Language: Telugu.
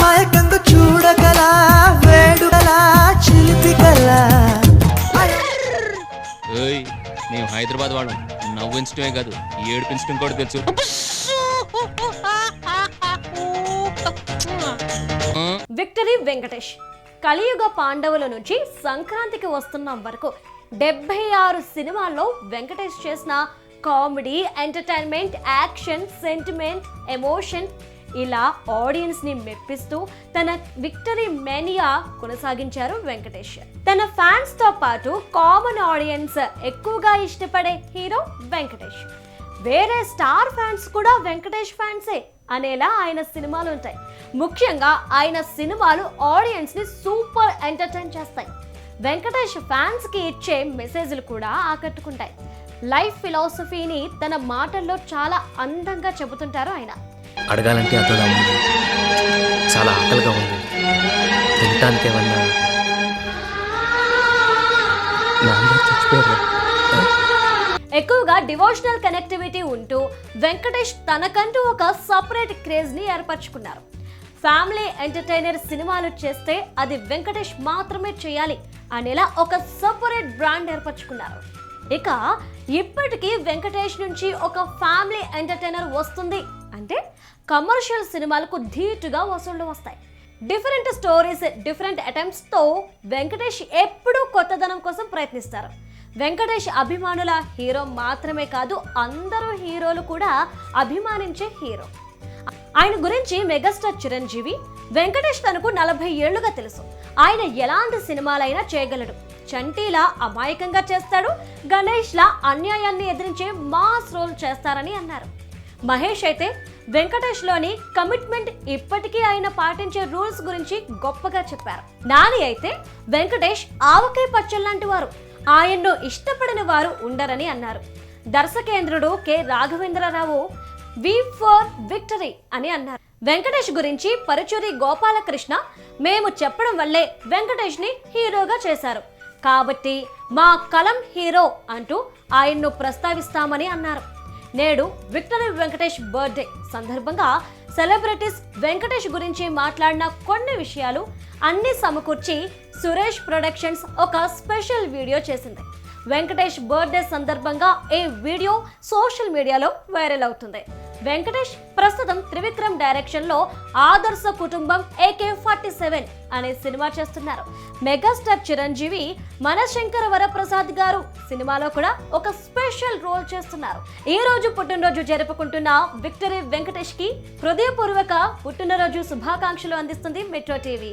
మైకందు చూడగలా వేడుగలా చిలిపిగలా. నేను హైదరాబాద్ వాడు, నవ్వించడమే కాదు ఏడిపించడం కూడా తెలుసు. విక్టరీ వెంకటేష్ కలియుగ పాండవుల నుంచి సంక్రాంతికి వస్తున్న వరకు 76 సినిమాల్లో వెంకటేష్ చేసిన comedy, entertainment, action, sentiment, emotion ఇలా ఆడియన్స్ ని మెప్పిస్తూ తన విక్టరీ మేనియా కొనసాగించారు వెంకటేష్. తన ఫ్యాన్స్ తో పాటు కామన్ ఆడియన్స్ ఎక్కువగా ఇష్టపడే హీరో వెంకటేష్. వేరే స్టార్ ఫ్యాన్స్ కూడా వెంకటేష్ ఫ్యాన్సే అనేలా ఆయన సినిమాలు ఉంటాయి. ముఖ్యంగా ఆయన సినిమాలు ఆడియన్స్ ని సూపర్ ఎంటర్టైన్ చేస్తాయి. వెంకటేష్ ఫ్యాన్స్ కి ఇచ్చే మెసేజ్లు కూడా ఆకట్టుకుంటాయి. లైఫ్ ఫిలాసఫీని తన మాటల్లో చాలా అందంగా చెబుతుంటారు ఆయన. అడగాలంటే అతగా ఉంది, చాలా ఆకలిగా ఉంది, తినటానికి ఏమన్నా ఎక్కువగా డివోషనల్ కనెక్టివిటీ ఉంటూ వెంకటేష్ తనకంటూ ఒక సపరేట్ క్రేజ్ ని ఏర్పరచుకున్నారు. ఫ్యామిలీ ఎంటర్టైనర్ సినిమాలు చేస్తే అది వెంకటేష్ మాత్రమే చేయాలి అనేలా ఒక సపరేట్ బ్రాండ్ ఏర్పరచుకున్నారు. ఇక ఇప్పటికీ వెంకటేష్ నుంచి ఒక ఫ్యామిలీ ఎంటర్టైనర్ వస్తుంది అంటే కమర్షియల్ సినిమాలకు ధీటుగా వసూళ్లు వస్తాయి. డిఫరెంట్ స్టోరీస్, డిఫరెంట్ అటెంప్ట్స్ తో వెంకటేష్ ఎప్పుడూ కొత్తదనం కోసం ప్రయత్నిస్తారు. వెంకటేష్ అభిమానుల హీరో మాత్రమే కాదు, అందరూ హీరోలు కూడా అభిమానించే హీరో. ఆయన గురించి మెగాస్టార్ చిరంజీవి, వెంకటేష్ తనకు 40 ఏళ్లుగా తెలుసు. ఆయన ఎలాంటి సినిమాలైనా చేయగలడు. చంటీలా అమాయకంగా చేస్తాడు, గణేష్ లా అన్యాయాన్ని ఎదిరించే మాస్ రోల్ చేస్తారని అన్నారు. మహేష్ అయితే వెంకటేష్ లోని కమిట్మెంట్, ఇప్పటికీ ఆయన పాటించే రూల్స్ గురించి గొప్పగా చెప్పారు. నాని అయితే వెంకటేష్ ఆవకాయ పచ్చళ్ళంటి వారు, ఆయన్ను ఇష్టపడని వారు ఉండరని అన్నారు. దర్శకేంద్రుడు K Raghavendra Rao V for victory అని అన్నారు. వెంకటేష్ గురించి పరుచూరి గోపాలకృష్ణ, మేము చెప్పడం వల్లే వెంకటేష్ ని హీరోగా చేశారు కాబట్టి మా కలం హీరో అంటూ ఆయన్ను ప్రస్తావిస్తామని అన్నారు. నేడు విక్టరీ వెంకటేష్ బర్త్డే సందర్భంగా సెలబ్రిటీస్ వెంకటేష్ గురించి మాట్లాడిన కొన్ని విషయాలు అన్ని సమకూర్చి సురేష్ ప్రొడక్షన్స్ ఒక స్పెషల్ వీడియో చేసింది. వెంకటేష్ బర్త్డే సందర్భంగా ఈ వీడియో సోషల్ మీడియాలో వైరల్ అవుతుంది. వెంకటేష్ ప్రస్తుతం త్రివిక్రమ్ డైరెక్షన్ లో ఆదర్శ కుటుంబం AK-47 అనే సినిమా చేస్తున్నారు. మెగాస్టార్ చిరంజీవి మనశంకర వరప్రసాద్ గారు సినిమాలో కూడా ఒక స్పెషల్ రోల్ చేస్తున్నారు. ఈ రోజు పుట్టినరోజు జరుపుకుంటున్న విక్టరీ వెంకటేష్ కి హృదయపూర్వక పుట్టినరోజు శుభాకాంక్షలు అందిస్తుంది మెట్రో టీవీ.